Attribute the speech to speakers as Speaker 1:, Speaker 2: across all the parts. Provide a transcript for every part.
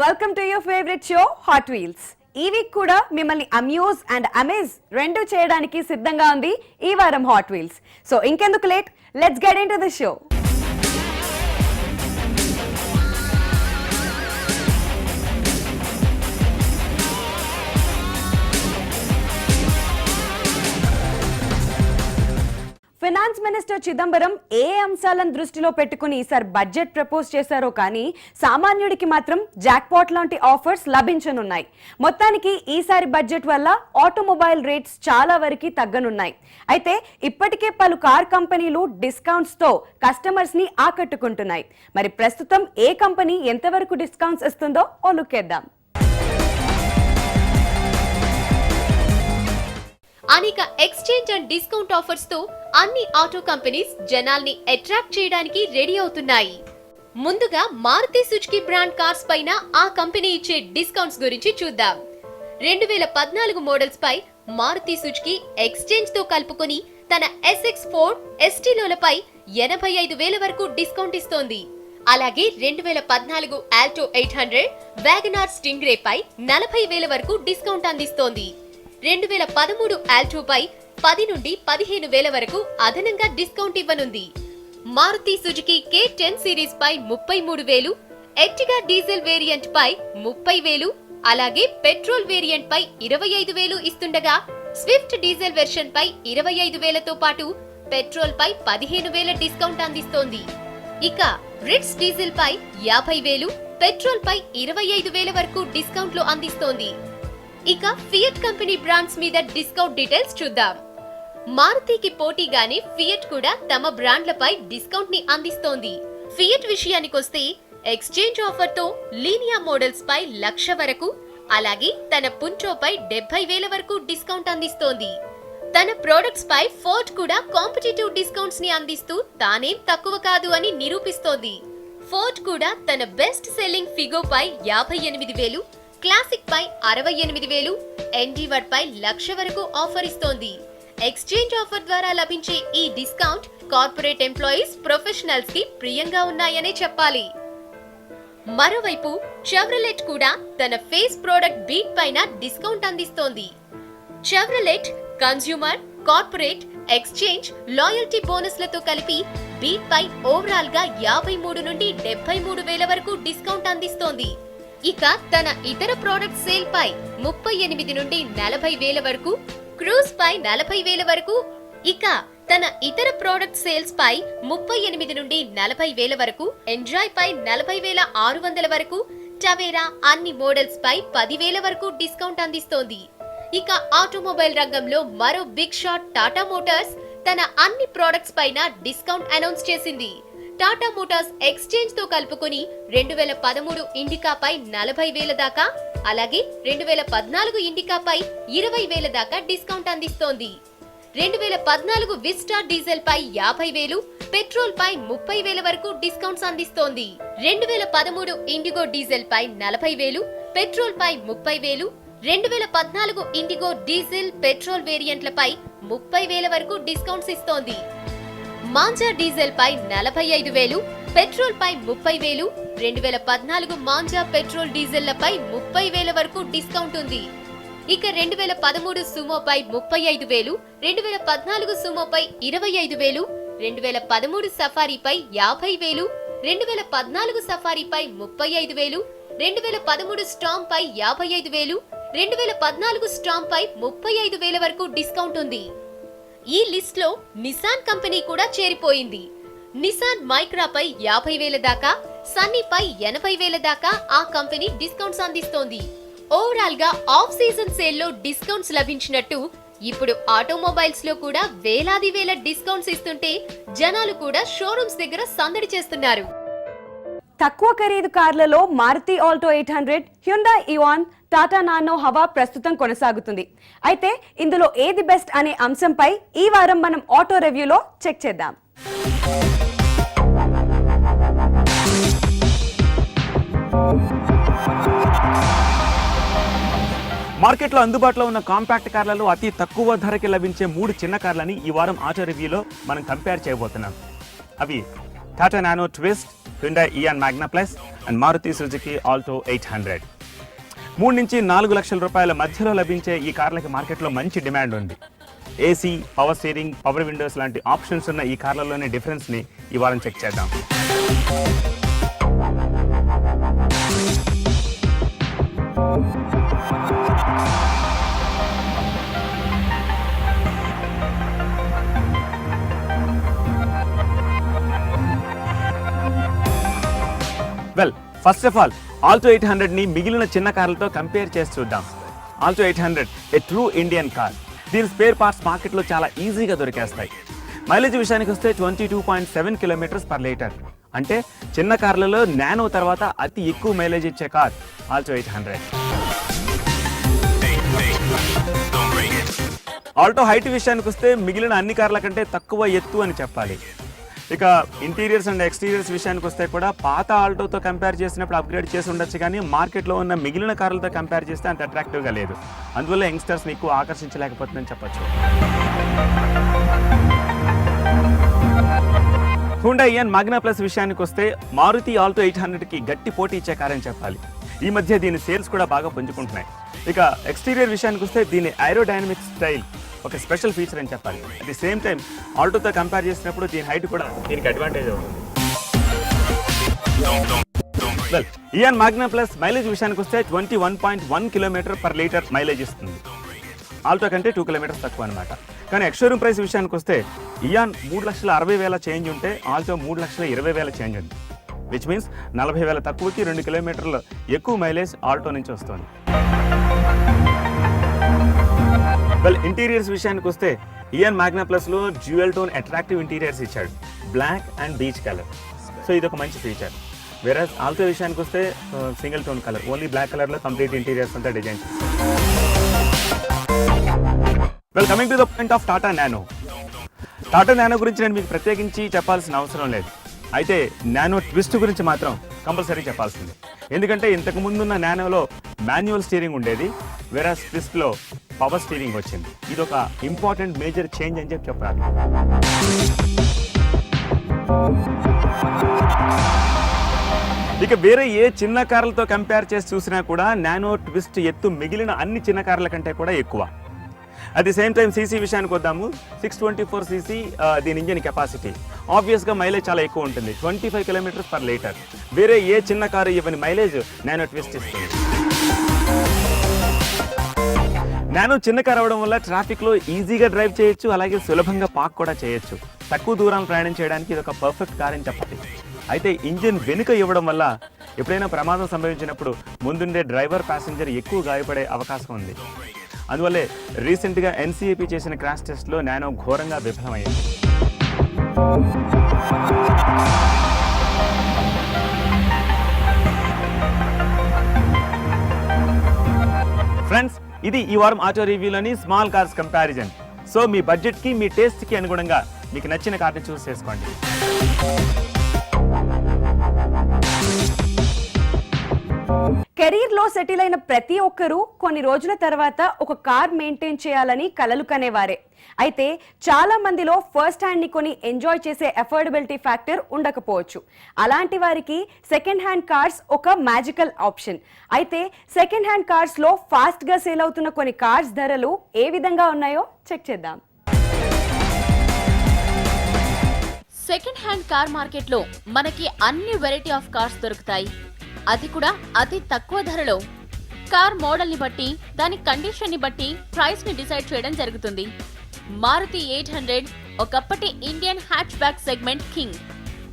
Speaker 1: Welcome to your favourite show hot wheels. ఈ week కూడా మిమ్మల్ని అమ్యూజ్ అండ్ అమేజ్ రెండు చేయడానికి సిద్ధంగా ఉంది ఈ వారం హాట్ వీల్స్. సో ఇంకెందుకు late, let's get into the show. Finance minister Chidambaram ఏ అంశాలను దృష్టిలో పెట్టుకుని ఈసారి బడ్జెట్ ప్రపోజ్ చేశారో కానీ సామాన్యుడికి మాత్రం జాక్పాట్ లాంటి ఆఫర్స్ లభించనున్నాయి. మొత్తానికి ఈసారి బడ్జెట్ వల్ల ఆటోమొబైల్ రేట్స్ చాలా వరకు తగ్గనున్నాయి. అయితే ఇప్పటికే పలు కార్ కంపెనీలు డిస్కౌంట్స్ తో కస్టమర్స్ ని ఆకట్టుకుంటున్నాయి. మరి ప్రస్తుతం ఏ కంపెనీ ఎంతవరకు డిస్కౌంట్స్ ఇస్తుందో ఓ లుక్ చేద్దాం.
Speaker 2: అనేక ఎక్స్చేంజ్ అండ్ డిస్కౌంట్ ఆఫర్స్ తో అన్ని ఆటో కంపెనీస్ జనాల్ని అట్రాక్ట్ చేయడానికి రెడీ అవుతున్నాయి. ముందుగా మారుతి సుజుకి బ్రాండ్ కార్స్ పైన ఆ కంపెనీ ఇచ్చే డిస్కౌంట్స్ గురించి చూద్దాం. 2014 మోడల్స్ పై మారుతి సుజుకి ఎక్స్చేంజ్ తో కలుపుకొని తన SX4, ST-లపై 85,000 వరకు డిస్కౌంట్ ఇస్తోంది. అలాగే 2014 ఆల్టో 800, వ్యాగనార్ స్టింగ్రే పై 40,000 వరకు డిస్కౌంట్ అందిస్తోంది. 2013 ఆల్టో పై 10 నుండి 15,000 వరకు అదనంగా డిస్కౌంట్ ఇవ్వనుంది. మారుతి సుజుకి K10 సిరీస్ పై 33,000, ఎర్టిగా డీజిల్ వేరియంట్ పై 30,000, అలాగే పెట్రోల్ వేరియంట్ పై 25,000 ఇస్తుండగా స్విఫ్ట్ డీజిల్ వెర్షన్ పై 25,000తో పాటు పెట్రోల్ పై 15,000 డిస్కౌంట్ అందిస్తోంది. ఇక రిట్స్ డీజిల్ పై 50,000, పెట్రోల్ పై 25,000 వరకు డిస్కౌంట్లు అందిస్తోంది. ఇక ఫియట్ కంపెనీ బ్రాండ్స్ మీద డిస్కౌంట్ డీటెయిల్స్ చూద్దాం. మారుతికి పోటీగానే ఫియట్ కూడా తమ బ్రాండ్లపై డిస్కౌంట్ ని అందిస్తోంది. ఫియట్ విషయానికొస్తే ఎక్స్చేంజ్ ఆఫర్ తో లీనియా మోడల్స్ పై 1,00,000 వరకు, అలాగే తన పుంచోపై 70,000 వరకు డిస్కౌంట్ అందిస్తోంది. తన ప్రొడక్ట్స్ పై ఫోర్డ్ కూడా కాంపిటేటివ్ డిస్కౌంట్స్ ని అందిస్తూ తానేం తక్కువ కాదు అని నిరూపిస్తోంది. ఫోర్డ్ కూడా తన బెస్ట్ సెల్లింగ్ ఫిగో పై 58,000, క్లాసిక్ పై 68,000, ఎన్డీవర్ పై 1,00,000 వరకు ఆఫర్ ఇస్తోంది. ఎక్స్చేంజ్ ఆఫర్ ద్వారా లభించే ఈ డిస్కౌంట్ కార్పొరేట్ ఎంప్లాయీస్, ప్రొఫెషనల్స్ కి ప్రియంగా ఉన్నాయనే చెప్పాలి. మరోవైపు చెవ్రలెట్ కూడా తన ఫేస్ ప్రోడక్ట్ బీట్ పైన డిస్కౌంట్ అందిస్తోంది. చెవ్రలెట్ కన్స్యూమర్, కార్పొరేట్, ఎక్స్చేంజ్, లాయల్టీ బోనస్లతో కలిపి బీట్ పై ఓవరాల్ గా 53 నుండి 73,000 వరకు డిస్కౌంట్ అందిస్తోంది. ఇక తన ఇతర ప్రోడక్ట్ సేల్ పై 38 నుండి 40,000 వరకు, క్రూజ్ పై 40,000 వరకు, ఇక తన ఇతర ప్రోడక్ట్ సేల్స్ పై 38 నుండి 40,000 వరకు, ఎంజాయ్ పై 40,600 వరకు, టవేరా అన్ని మోడల్స్ పై 10,000 వరకు డిస్కౌంట్ అందిస్తోంది. ఇక ఆటోమొబైల్ రంగంలో మరో బిగ్ షాట్ టాటా మోటార్స్ తన అన్ని ప్రోడక్ట్స్ పైన డిస్కౌంట్ అనౌన్స్ చేసింది. టాటా మోటార్స్ ఎక్స్చేంజ్ తో కలుపుకొని 2013 ఇండికాపై 40,000 దాకా, అలాగే 2014 ఇండికాపై 20,000 దాకా డిస్కౌంట్ అందిస్తోంది. 2014 విస్టా డీజిల్ పై 50,000, పెట్రోల్ పై 30,000 వరకు డిస్కౌంట్స్ అందిస్తోంది. 2013 ఇండిగో డీజిల్ పై 40,000, పెట్రోల్ పై 30,000, 2014 ఇండిగో డీజిల్, పెట్రోల్ వేరియంట్లపై 30,000 వరకు డిస్కౌంట్స్ ఇస్తోంది. మాంజా డీజిల్ పై 45,000, పెట్రోల్ పై 30,000, 2014 మాంజా పెట్రోల్ డీజిల్లపై 30,000 వరకు డిస్కౌంట్ ఉంది. ఇక 2013 సుమో పై 35,000, 2014 సుమో పై 25,000, 2013 సఫారీ పై 50,000, 2014 సఫారీ పై 35,000, 2013 స్టామ్ పై 55,000, 2014 స్టామ్ పై 35,000 వరకు డిస్కౌంట్ ఉంది. ఈ లిస్ట్ లో నిసాన్ కంపెనీ కూడా చేరిపోయింది. నిసాన్ మైక్రా పై 50,000 దాకా, సన్నీ పై 80,000 దాకా ఆ కంపెనీ డిస్కౌంట్స్ అందిస్తోంది. ఓవరాల్ గా ఆఫ్ సీజన్ సేల్ లో డిస్కౌంట్స్ లభించినట్టు ఇప్పుడు ఆటోమొబైల్స్ లో కూడా వేలాది వేల డిస్కౌంట్స్ ఇస్తుంటే జనాలు కూడా షోరూమ్స్ దగ్గర సందడి చేస్తున్నారు.
Speaker 1: తక్కువ ఖరీదు కార్లలో Maruti Alto 800, Hyundai Eon, Tata Nano హవా ప్రస్తుతం కొనసాగుతుంది. అయితే ఇందులో ఏది బెస్ట్ అనే అంశంపై ఈ వారం మనం ఆటో రివ్యూలో చెక్ చేద్దాం.
Speaker 3: మార్కెట్లో అందుబాటులో ఉన్న కాంపాక్ట్ కార్లలో అతి తక్కువ ధరకి లభించే 3 చిన్న కార్లని ఈ వారం ఆటో రివ్యూలో మనం కంపేర్ చేయబోతున్నాం. అవి Tata Nano twist, Hyundai Eon Magna plus and Maruti Suzuki Alto 800. 3 నుంచి 4 లక్షల రూపాయల మధ్యలో లభించే ఈ కార్లకి మార్కెట్లో మంచి డిమాండ్ ఉంది. AC, power steering, power windows లాంటి ఆప్షన్స్ ఉన్న ఈ కార్లలోని డిఫరెన్స్ని ఈ వారం చెక్ చేద్దాం. Well, first of all Alto 800ని మిగిలిన చిన్న కార్లతో కంపేర్ చేసి చూద్దాం. Alto 800 a true Indian car. దీని స్పేర్ పార్ట్స్ మార్కెట్లో చాలా ఈజీగా దొరికేస్తాయి. మైలేజ్ విషయానికి వస్తే 22.7 కిలోమీటర్స్ పర్ లీటర్. అంటే చిన్న కార్లలో నానో తర్వాత అతి ఎక్కువ మైలేజ్ ఇచ్చే కార్ ఆల్టో 800. ఆల్టో హైట్ విషయానికి వస్తే మిగిలిన అన్ని కార్ల కంటే తక్కువ ఎత్తు అని చెప్పాలి. ఇక ఇంటీరియర్స్ అండ్ ఎక్స్టీరియర్స్ విషయానికి వస్తే కూడా పాత ఆల్టోతో కంపేర్ చేసినప్పుడు అప్గ్రేడ్ చేసి ఉండొచ్చు, కానీ మార్కెట్లో ఉన్న మిగిలిన కార్లతో కంపేర్ చేస్తే అంత అట్రాక్టివ్గా లేదు. అందువల్ల యంగ్స్టర్స్ని ఎక్కువ ఆకర్షించలేకపోతుందని చెప్పొచ్చు. హ్యుండాయ్ ఇయాన్ మ్యాగ్నా ప్లస్ విషయానికి వస్తే మారుతి ఆల్టో 800కి గట్టి పోటీ ఇచ్చే కార్ అని చెప్పాలి. ఈ మధ్య దీని సేల్స్ కూడా బాగా పుంజుకుంటున్నాయి. ఇక ఎక్స్టీరియర్ విషయానికి వస్తే దీని ఏరోడైనమిక్ స్టైల్ ఒక స్పెషల్ ఫీచర్ అని చెప్పాలి. అట్ ది సేమ్ టైం ఆల్టోతో కంపేర్ చేసినప్పుడు దీని హైట్ కూడా దీనికి అడ్వాంటేజ్ అవుతుంది. Well, Eon Magna plus mileage విషయానికి వస్తే 21.1 కిలోమీటర్ పర్ లీటర్ మైలేజ్ ఇస్తుంది. ఆల్టో కంటే 2 కిలోమీటర్స్ తక్కువ అనమాట. కానీ ఎక్స్షోరూమ్ ప్రైస్ విషయానికి వస్తే ఇయాన్ 3,60,000 చేంజ్ ఉంటే ఆల్టో 3,20,000 చేంజ్ ఉంది. విచ్ మీన్స్ 40,000 తక్కువకి 2 కిలోమీటర్లు ఎక్కువ మైలేజ్ ఆల్టో నుంచి వస్తుంది. వెల్, ఇంటీరియర్స్ విషయానికి వస్తే ఇయాన్ మ్యాగ్నా ప్లస్లో డ్యూయల్ టోన్ అట్రాక్టివ్ ఇంటీరియర్స్ ఇచ్చాడు, black and beige colour. So ఇది ఒక మంచి ఫీచర్. వేరే ఆల్టో విషయానికి వస్తే single tone colour, only black కలర్లో కంప్లీట్ ఇంటీరియర్స్ అంతా డిజైన్ చేస్తారు. Well, coming to the point of Tata Nano. Tata Nano గురించి నేను మీకు ప్రత్యేకించి చెప్పాల్సిన అవసరం లేదు. అయితే నానో ట్విస్ట్ గురించి మాత్రం కంపల్సరీ చెప్పాల్సిందే. ఎందుకంటే ఇంతకు ముందున్న నానోలో మాన్యువల్ స్టీరింగ్ ఉండేది, వేరే ట్విస్ట్లో పవర్ స్టీరింగ్ వచ్చింది. ఇది ఒక ఇంపార్టెంట్ మేజర్ చేంజ్ అని చెప్పాలి. ఇక వేరే ఏ చిన్న కార్లతో కంపేర్ చేసి చూసినా కూడా నానో ట్విస్ట్ ఎత్తు మిగిలిన అన్ని చిన్న కార్ల కంటే కూడా ఎక్కువ. At the same time CC విషయానికి వద్దాము. 624 సీసీ దీని ఇంజిన్ కెపాసిటీ. ఆబ్వియస్గా మైలేజ్ చాలా ఎక్కువ ఉంటుంది, 25 కిలోమీటర్స్ పర్ లీటర్. వేరే ఏ చిన్న కారు ఇవ్వని మైలేజ్ నానో ట్విస్ట్ ఇస్తుంది. నానో చిన్న కార్ అవ్వడం వల్ల ట్రాఫిక్లో ఈజీగా డ్రైవ్ చేయొచ్చు, అలాగే సులభంగా పార్క్ కూడా చేయొచ్చు. తక్కువ దూరం ప్రయాణం చేయడానికి ఇది ఒక పర్ఫెక్ట్ కార్ అని చెప్పాలి. అయితే ఇంజిన్ వెనుక ఇవ్వడం వల్ల ఎప్పుడైనా ప్రమాదం సంభవించినప్పుడు ముందుండే డ్రైవర్, ప్యాసింజర్ ఎక్కువ గాయపడే అవకాశం ఉంది. అందువల్లే రీసెంట్గా ఎన్సీఏపీ చేసిన క్రాష్ టెస్ట్లో నానో ఘోరంగా విఫలమైంది. ఫ్రెండ్స్, ఇది ఈ వారం ఆటో రివ్యూలోని స్మాల్ కార్స్ కంపారిజన్. సో మీ బడ్జెట్కి, మీ టేస్ట్కి అనుగుణంగా మీకు నచ్చిన కార్ని చూస్ చేసుకోండి.
Speaker 1: కెరీర్ లో సెటిల్ అయిన ప్రతి ఒక్కరూ కొన్ని రోజుల తర్వాత ఒక కార్ మెయింటైన్ చేయాలని కలలు కనేవారే. అయితే చాలా మందిలో ఫస్ట్ హ్యాండ్ ని కొని ఎంజాయ్ చేసే అఫోర్డబిలిటీ ఫ్యాక్టర్ ఉండకపోవచ్చు. అలాంటి వారికి సెకండ్ హ్యాండ్ కార్స్ ఒక మ్యాజికల్ ఆప్షన్. అయితే సెకండ్ హ్యాండ్ కార్స్ లో ఫాస్ట్ గా సేల్ అవుతున్న కొన్ని కార్స్ ధరలు ఏ విధంగా ఉన్నాయో చెక్ చేద్దాం.
Speaker 4: సెకండ్ హ్యాండ్ కార్ మార్కెట్లో మనకి అన్ని వెరైటీ ఆఫ్ కార్స్ దొరుకుతాయి. అది కూడా అతి తక్కువ ధరలో. కార్ మోడల్ ని బట్టి, దాని కండిషన్ ని బట్టి ప్రైస్ ని డిసైడ్ చేయడం జరుగుతుంది. మారుతి 800 ఒకప్పటి Indian hatch back segment king.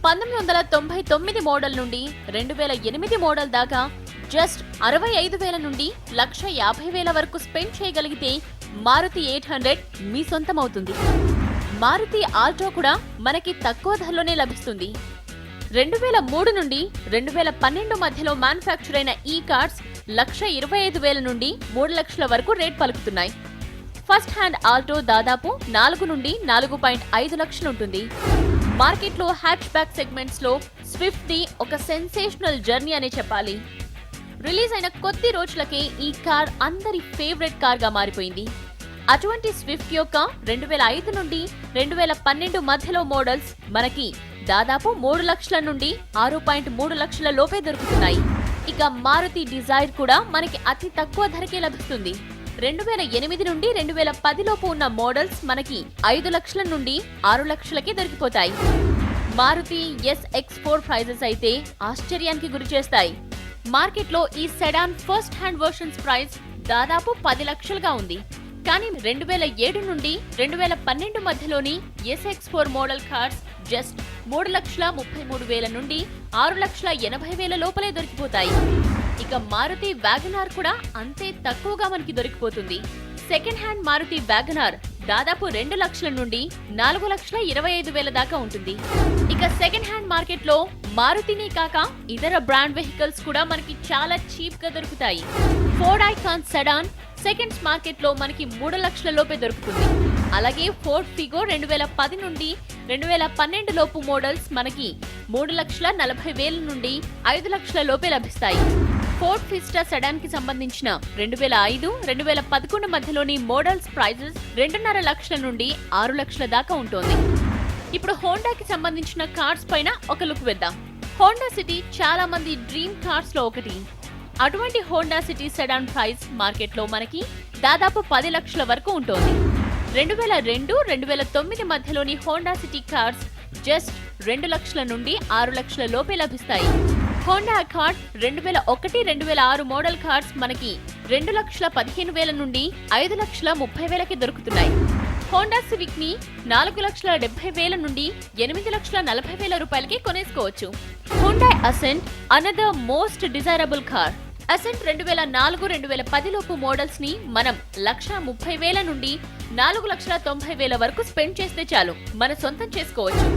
Speaker 4: 1999 model నుండి 2008 మోడల్ దాకా జస్ట్ 65,000 నుండి 1,50,000 వరకు స్పెండ్ చేయగలిగితే మారుతి 800 మీ సొంతమవుతుంది. మారుతి ఆల్టో కూడా మనకి తక్కువ ధరలోనే లభిస్తుంది. 2003 నుండి 2012 మధ్యలో మ్యానుఫ్యాక్చర్ అయిన ఈ కార్స్ 1,25,000 నుండి 3 లక్షల వరకు రేట్ పలుకుతున్నాయి. ఫస్ట్ హ్యాండ్ ఆల్టో దాదాపు 4 నుండి 4.5 లక్షలు ఉంటుంది. మార్కెట్లో హ్యాచ్ బ్యాక్ సెగ్మెంట్స్ లో స్విఫ్ట్ ది ఒక సెన్సేషనల్ జర్నీ అనే చెప్పాలి. రిలీజ్ అయిన కొద్ది రోజులకే ఈ కార్ అందరి ఫేవరెట్ కార్ గా మారిపోయింది. అటువంటి స్విఫ్ట్ యొక్క 2005 నుండి 2012 మధ్యలో మోడల్స్ మనకి దాదాపు 3 లక్షల నుండి 6.3 లక్షల లోపే దొరుకుతున్నాయి. ఇక మారుతి డిజైర్ కూడా మనకి అతి తక్కువ ధరకే లభిస్తుంది. 2008 నుండి 2010 లోపు ఉన్న మోడల్స్ మనకి 5 లక్షల నుండి 6 లక్షలకే దొరికిపోతాయి. మారుతి SX4 ప్రైజెస్ అయితే ఆశ్చర్యానికి గురి చేస్తాయి. మార్కెట్లో ఈ sedan first hand versions price దాదాపు 10 లక్షలుగా ఉంది. కానీ 2007 నుండి 2012 మధ్యలోని SX4 మోడల్ కార్స్ జస్ట్ 3,33,000 నుండి 6,80,000 లోపలే దొరికిపోతాయి. ఇక మారుతి వ్యాగనార్ కూడా అంతే తక్కువగా మనకి దొరికిపోతుంది. సెకండ్ హ్యాండ్ మారుతి వ్యాగనార్ దాదాపు 2 లక్షల నుండి 4,25,000 దాకా ఉంటుంది. ఇక సెకండ్ హ్యాండ్ మార్కెట్ లో మారుతిని కాక ఇతర బ్రాండ్ వెహికల్స్ కూడా మనకి చాలా చీప్ గా దొరుకుతాయి. Ford icon sedan seconds market లో మనకి 3 లక్షల లోపే దొరుకుతుంది. అలాగే ఫోర్డ్ ఫిగో 2010 నుండి 2012 లోపు మోడల్స్ మనకి 3,40,000 నుండి 5 లక్షల లోపే లభిస్తాయి. ఫోర్డ్ ఫిస్టా సెడాన్ కి సంబంధించిన 2005, 2011 మధ్యలోని మోడల్స్ ప్రైజెస్ 2.5 లక్షల నుండి 6 లక్షల దాకా ఉంటుంది. ఇప్పుడు హోండాకి సంబంధించిన కార్స్ పైన ఒక లుక్ వేద్దాం. హోండా సిటీ చాలా మంది డ్రీమ్ కార్స్ లో ఒకటి. అటువంటి Honda city sedan price market లో మనకి దాదాపు 10 లక్షల వరకు ఉంటుంది. 2002, 2009 మధ్యలోని హోండా సిటీ కార్స్ జస్ట్ 2 లక్షల నుండి 6 లక్షల లోపే లభిస్తాయి. హోండా అకార్డ్ 2001, 2006 మోడల్ కార్స్ మనకి 2,15,000 నుండి 5,30,000కి దొరుకుతున్నాయి. హోండా సివిక్ ని 4,70,000 నుండి 8,40,000 రూపాయలకి కొనేసుకోవచ్చు. Hyundai Accent another most desirable car. Accent 2004, 2010 లోపు మోడల్స్ ని మనం 1,30,000 నుండి 4,90,000 వరకు స్పెండ్ చేస్తే చాలు మన సొంతం చేసుకోవచ్చు.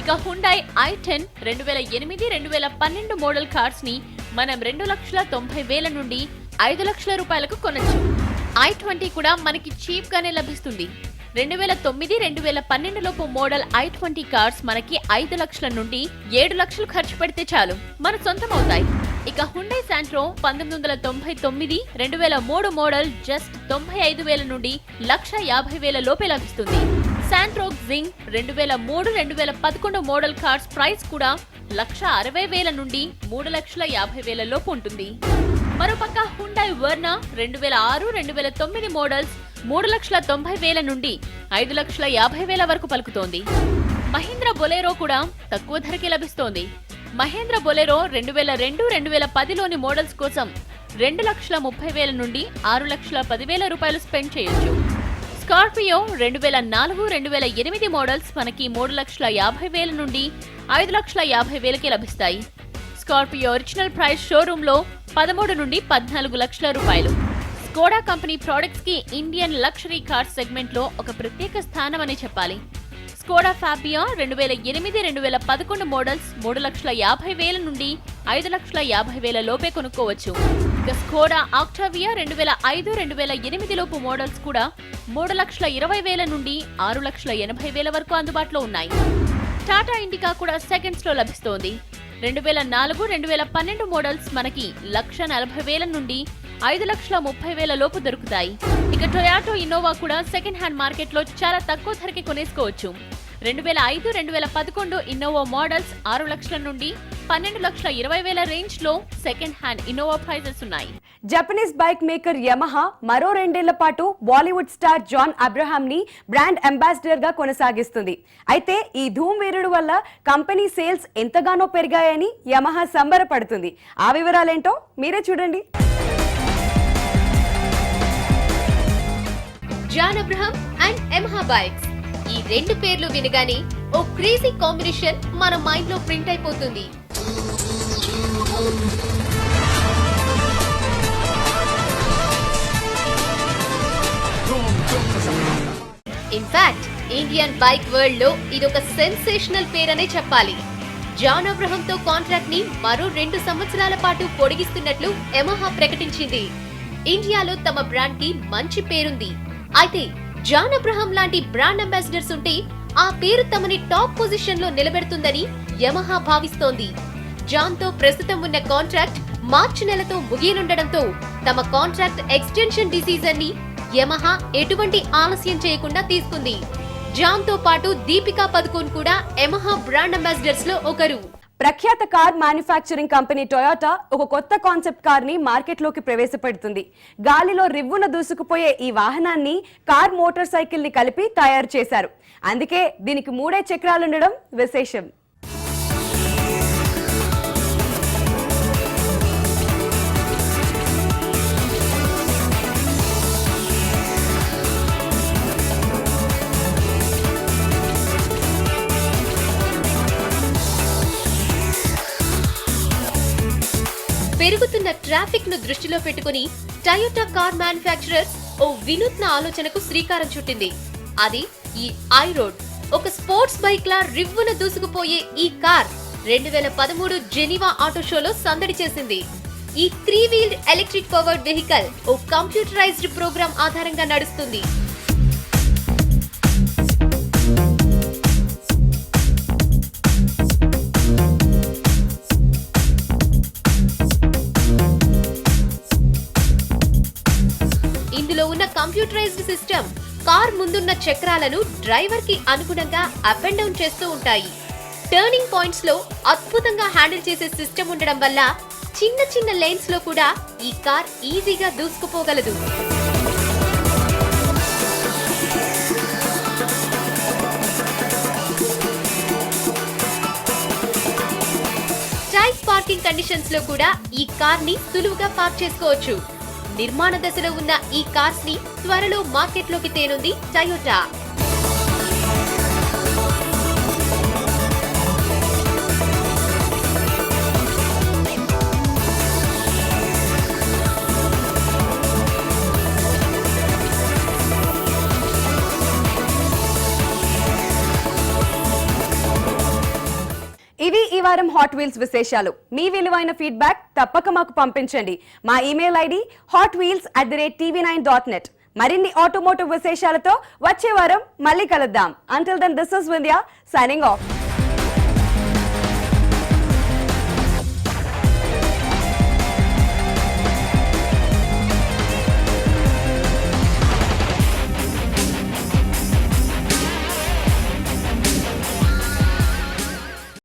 Speaker 4: ఇక హుండాయ్ i10 2008, 2012 మోడల్ కార్స్ ని మనం 2,90,000 నుండి 5 లక్షల రూపాయలకు కొనొచ్చు. i20 కూడా మనకి చీప్ గానే లభిస్తుంది. 2009, 2012 లోపు మోడల్ i20 కార్స్ మనకి 5 లక్షల నుండి 7 లక్షలు ఖర్చు పెడితే చాలు మన సొంతం అవుతాయి. ఇక హుండాయ్ శాంట్రో 1999, 2003 మోడల్ జస్ట్ 95,000 నుండి 1,50,000 లోపే లభిస్తుంది. శాంట్రో జింగ్ 2003, 2011 మోడల్ కార్స్ ప్రైస్ కూడా 1,60,000 నుండి 3,50,000 లోపు ఉంటుంది. మరోపక్క హుండాయ్ వర్నా 2006, 2009 మోడల్స్ 3,90,000 నుండి 5,50,000 వరకు పలుకుతోంది. మహీంద్రా బొలెరో కూడా తక్కువ ధరకే లభిస్తోంది. మహేంద్ర బొలెరో 2002, 2010 లోని మోడల్స్ కోసం 2,30,000 నుండి 6,10,000 రూపాయలు స్పెండ్ చేయొచ్చు. స్కార్పియో 2004, 2008 మోడల్స్ మనకి 3,50,000 నుండి 5,50,000కి లభిస్తాయి. స్కార్పియో ఒరిజినల్ ప్రైస్ షోరూమ్ లో 13 నుండి 14 లక్షల రూపాయలు. స్కోడా కంపెనీ ప్రొడక్ట్స్ కి ఇండియన్ లగ్జరీ కార్ సెగ్మెంట్ లో ఒక ప్రత్యేక స్థానం అని చెప్పాలి. స్కోడా ఫాబియా 2008, 2011 మోడల్స్ 3,50,000 నుండి 5,50,000 లోపే కొనుక్కోవచ్చు. ఇక స్కోడా ఆక్టావియా 2005, 2008 లోపు మోడల్స్ కూడా 3,20,000 నుండి 6,80,000 వరకు అందుబాటులో ఉన్నాయి. టాటా ఇండికా కూడా సెకండ్స్ లో లభిస్తోంది. 2004, 2012 మోడల్స్ మనకి 1,40,000 నుండి 5,30,000 లోపు దొరుకుతాయి. ఇక టొయాటో ఇన్నోవా కూడా సెకండ్ హ్యాండ్ మార్కెట్ లో చాలా తక్కువ ధరకి కొనేసుకోవచ్చు. 2005, 2011 ఇన్నోవా మోడల్స్ 6 లక్షల నుండి 12,20,000 రేంజ్ లో సెకండ్ హ్యాండ్ ఇన్నోవా ప్రైజెస్ ఉన్నాయి.
Speaker 1: జపనీస్ బైక్ మేకర్ యమహా మరో 2 ఏళ్ల పాటు బాలీవుడ్ స్టార్ జాన్ అబ్రహాం ని బ్రాండ్ అంబాసిడర్ గా కొనసాగిస్తుంది. అయితే ఈ ధూమ్ వీరుడు వల్ల కంపెనీ సేల్స్ ఎంతగానో పెరిగాయని యమహా సంబరపడుతుంది. ఆ వివరాలేంటో మీరే చూడండి.
Speaker 2: John Abraham and Yamaha bikes, ఈ 2 పేర్లు వినగానే ఓ క్రేజీ కాంబినేషన్ మన మైండ్ లో ప్రింట్ అయిపోతుంది. ఇన్ఫాక్ట్ ఇండియన్ బైక్ వరల్డ్ లో ఇదొక సెన్సేషనల్ పేరనే చెప్పాలి. జాన్ అబ్రహాం తో కాంట్రాక్ట్ ని మరో 2 సంవత్సరాల పాటు పొడిగిస్తున్నట్లు యమహా ప్రకటించింది. ఇండియాలో తమ బ్రాండ్ కి మంచి పేరుంది. అయితే జాన్ అబ్రహాం లాంటి బ్రాండ్ అంబాసిడర్స్ ఉంటే ఆ పేరు తమని టాప్ పొజిషన్ లో నిలబెడుతుందని యమహా భావిస్తోంది. జాన్ తో ప్రస్తుతం ఉన్న కాంట్రాక్ట్ మార్చి నెలతో ముగియనుండడంతో తమ కాంట్రాక్ట్ ఎక్స్టెన్షన్ డిసిజన్ ని యమహా ఎటువంటి ఆలస్యం చేయకుండా తీసుకుంది. జాన్ తో పాటు దీపికా పదుకోన్ కూడా యమహా బ్రాండ్ అంబాసిడర్స్ లో ఒకరు.
Speaker 1: ప్రఖ్యాత కార్ మ్యానుఫ్యాక్చరింగ్ కంపెనీ టొయోటా ఒక కొత్త కాన్సెప్ట్ కార్ ని మార్కెట్ లోకి ప్రవేశపెడుతుంది. గాలిలో రివ్వున దూసుకుపోయే ఈ వాహనాన్ని కార్ మోటార్ సైకిల్ ని కలిపి తయారు చేశారు. అందుకే దీనికి 3 చక్రాలుండడం విశేషం.
Speaker 2: పెరుగుతున్న ట్రాఫిక్ ను దృష్టిలో పెట్టుకుని టయోటా కార్ మ్యానుఫ్యాక్చరర్స్ ఓ వినూత్న ఆలోచనకు శ్రీకారం చుట్టింది. అది ఈ ఐరోడ్. ఒక స్పోర్ట్స్ బైక్ లా రివ్వున దూసుకుపోయే ఈ కార్ 2013 జెనీవా ఆటో షోలో సందడి చేసింది. ఈ 3 వీల్డ్ ఎలక్ట్రిక్ పవర్డ్ వెహికల్ ఓ కంప్యూటరైజ్డ్ ప్రోగ్రామ్ ఆధారంగా నడుస్తుంది. ఇందులో ఉన్న కంప్యూటరైజ్డ్ సిస్టమ్ కార్ ముందున్న చక్రాలను డ్రైవర్ కి అనుగుణంగా అప్ అండ్ డౌన్ చేస్తూ ఉంటాయి. టర్నింగ్ పాయింట్స్ లో అద్భుతంగా హ్యాండిల్ చేసే సిస్టమ్ ఉండడం వల్ల చిన్న చిన్న లేన్స్ లో కూడా ఈ కార్ ఈజీగా దూసుకుపోగలదు. టైట్ పార్కింగ్ కండిషన్స్ లో కూడా ఈ కార్ ని సులువుగా పార్క్ చేసుకోవచ్చు. నిర్మాణ దశలో ఉన్న ఈ కార్స్ ని త్వరలో మార్కెట్లోకి తేనుంది టయోటా.
Speaker 1: ఇవి ఈ వారం హాట్ వీల్స్ విశేషాలు. మీ విలువైన ఫీడ్బ్యాక్ తప్పక మాకు పంపించండి. మా ఇమెయిల్ ఐడి hotwheels@tv9.net. మరిన్ని ఆటోమోటివ్ విశేషాలతో వచ్చే వారం మళ్ళీ కలుద్దాం. Until then, this is Vindhya signing off.